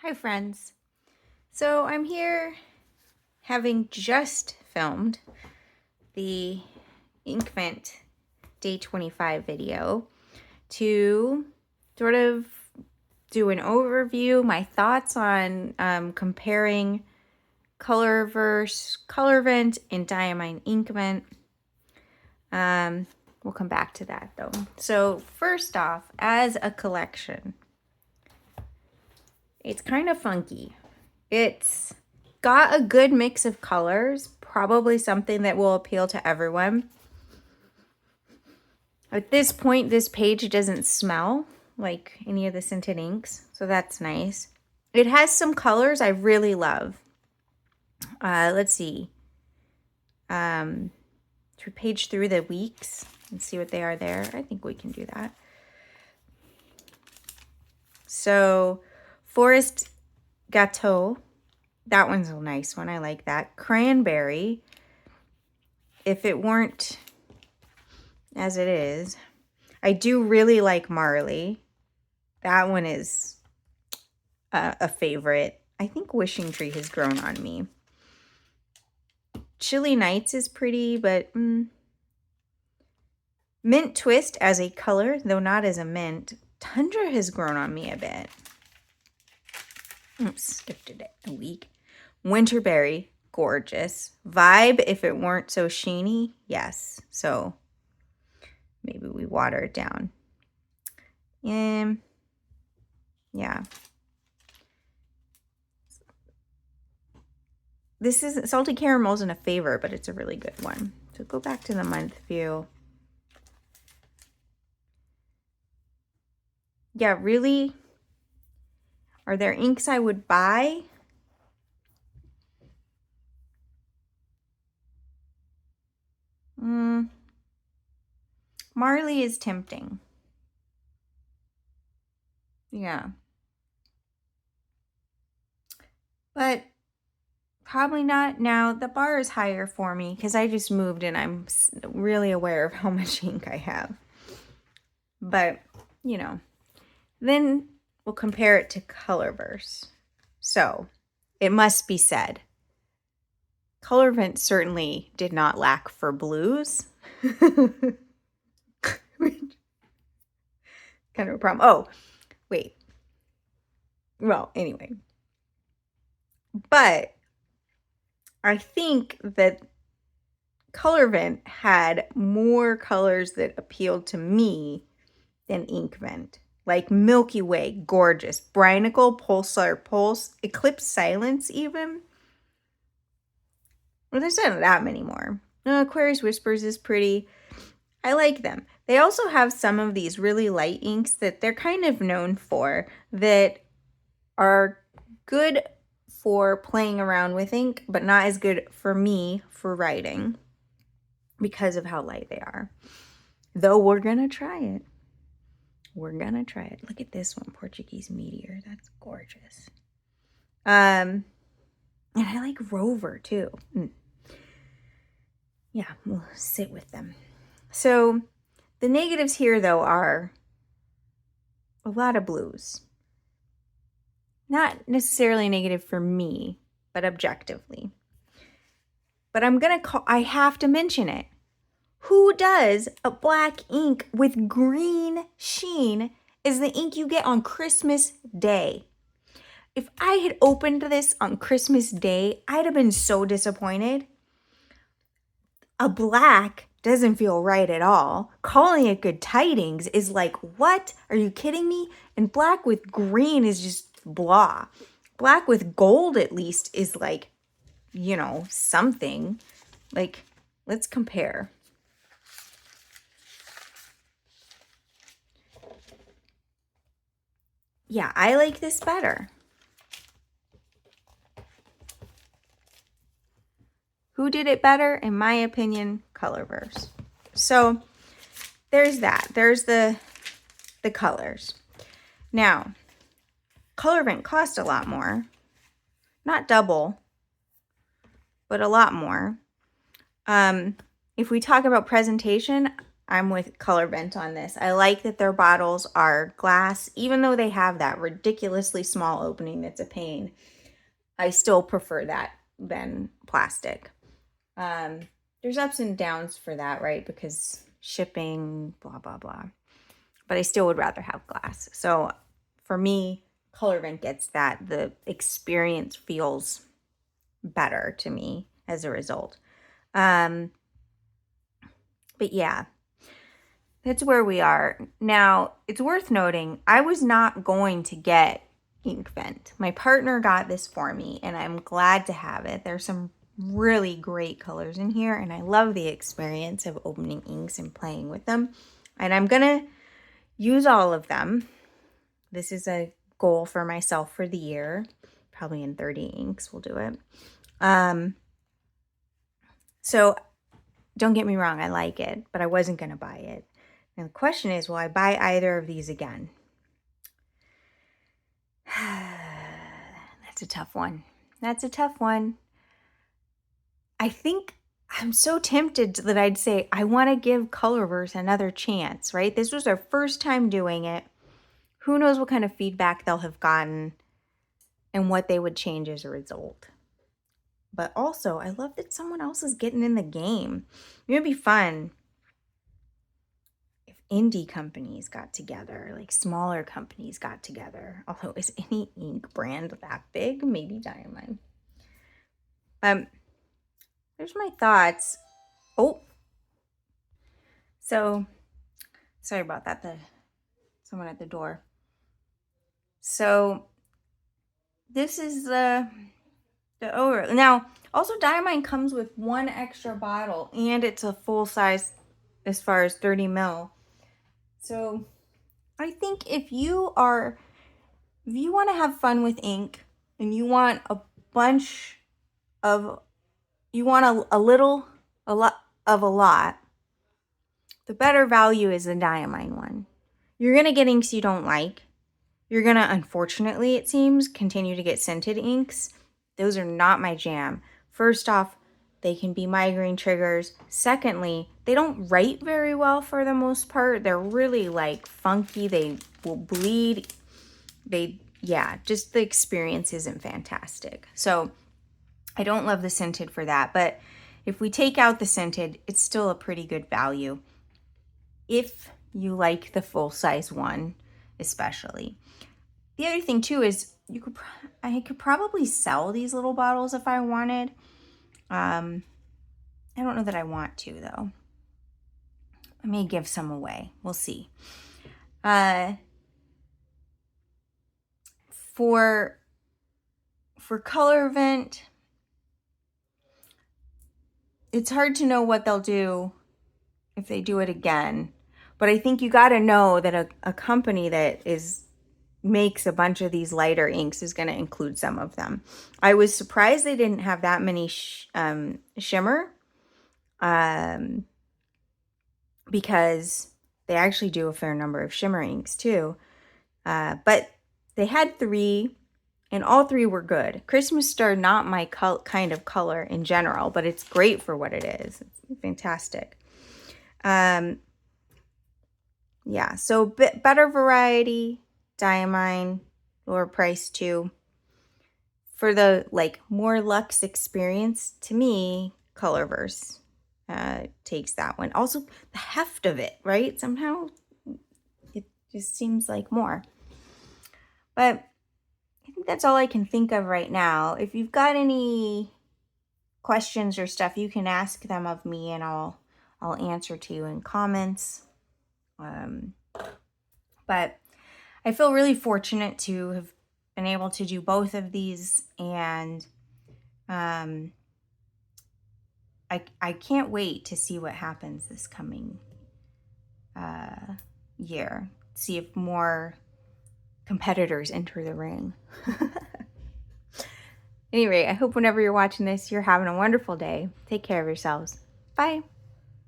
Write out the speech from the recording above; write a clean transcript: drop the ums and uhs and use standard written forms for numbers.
Hi friends. So I'm here having just filmed the Inkvent Day 25 video to sort of do an overview, my thoughts on comparing Colorvent and Diamine Inkvent. We'll come back to that though. So first off, as a collection, it's kind of funky. It's got a good mix of colors, probably something that will appeal to everyone. At this point, this page doesn't smell like any of the scented inks, so that's nice. It has some colors I really love. Let's see. To page through the weeks and see what they are there. I think we can do that. So, Forest Gâteau. That one's a nice one. I like that. Cranberry. If it weren't as it is. I do really like Marley. That one is a favorite. I think Wishing Tree has grown on me. Chilly Nights is pretty, but Mint Twist as a color, though not as a mint. Tundra has grown on me a bit. Oops, skipped it a week. Winterberry, gorgeous. Vibe, if it weren't so sheeny, yes. So maybe we water it down. Yeah. This is Salty Caramel isn't a favorite, but it's a really good one. So go back to the month view. Yeah, really. Are there inks I would buy? Marley is tempting. Yeah. But probably not. Now, the bar is higher for me because I just moved and I'm really aware of how much ink I have. But, you know, then we'll compare it to Colorverse. So, it must be said, Colorvent certainly did not lack for blues. Kind of a problem. Oh, wait. Well, anyway. But I think that Colorvent had more colors that appealed to me than Inkvent. Like Milky Way, gorgeous. Brinicle, Pulsar Pulse, Eclipse Silence even. Well, there's not that many more. Aquarius Whispers is pretty. I like them. They also have some of these really light inks that they're kind of known for that are good for playing around with ink, but not as good for me for writing because of how light they are. Though we're going to try it. We're going to try it. Look at this one, Portuguese Meteor. That's gorgeous. And I like Rover too. Yeah, we'll sit with them. So the negatives here, though, are a lot of blues. Not necessarily negative for me, but objectively. But I have to mention it. Who does a black ink with green sheen as the ink you get on Christmas Day? If I had opened this on Christmas Day, I'd have been so disappointed. A black doesn't feel right at all. Calling it good tidings is like, what? Are you kidding me? And black with green is just blah. Black with gold at least is like, you know, something. Like, let's compare. Yeah, I like this better. Who did it better? In my opinion, Colorverse. So there's that. There's the colors. Now, Colorvent cost a lot more. Not double, but a lot more. If we talk about presentation, I'm with Colorvent on this. I like that their bottles are glass, even though they have that ridiculously small opening that's a pain. I still prefer that than plastic. There's ups and downs for that, right? Because shipping, blah, blah, blah. But I still would rather have glass. So for me, Colorvent gets that. The experience feels better to me as a result. But yeah, that's where we are. Now, it's worth noting, I was not going to get Inkvent. My partner got this for me, and I'm glad to have it. There's some really great colors in here, and I love the experience of opening inks and playing with them. And I'm going to use all of them. This is a goal for myself for the year. Probably in 30 inks we'll do it. So don't get me wrong, I like it, but I wasn't going to buy it. And the question is, will I buy either of these again? That's a tough one. That's a tough one. I think I'm so tempted that I'd say I want to give Colorverse another chance, right? This was our first time doing it. Who knows what kind of feedback they'll have gotten and what they would change as a result. But also, I love that someone else is getting in the game. It would be fun if indie companies got together, like smaller companies got together. Although, is any ink brand that big? Maybe Diamine. There's my thoughts. Oh, so sorry about that. Someone at the door. So this is the over. Now, also Diamine comes with one extra bottle, and it's a full size as far as 30 ml. So I think if you want to have fun with ink and you want a lot, the better value is the Diamine one. You're going to get inks you don't like. You're going to, unfortunately, it seems, continue to get scented inks. Those are not my jam. First off, they can be migraine triggers. Secondly, they don't write very well for the most part. They're really like funky. They will bleed. Just the experience isn't fantastic. So I don't love the scented for that. But if we take out the scented, it's still a pretty good value. If you like the full size one, especially. The other thing too is I could probably sell these little bottles if I wanted. I don't know that I want to though. I may give some away. We'll see. For Colorvent, it's hard to know what they'll do if they do it again. But I think you got to know that a company that makes a bunch of these lighter inks is going to include some of them. I was surprised they didn't have that many shimmer, because they actually do a fair number of shimmer inks too. But they had 3, and all 3 were good. Christmas Star, not my kind of color in general, but it's great for what it is. It's fantastic. Yeah, so better variety, Diamine, lower price too. For the more luxe experience, to me, Colorverse takes that one. Also, the heft of it, right? Somehow it just seems like more. But I think that's all I can think of right now. If you've got any questions or stuff, you can ask them of me, and I'll answer to you in comments. But I feel really fortunate to have been able to do both of these, and I can't wait to see what happens this coming year. See if more competitors enter the ring. Anyway, I hope whenever you're watching this, you're having a wonderful day. Take care of yourselves. Bye.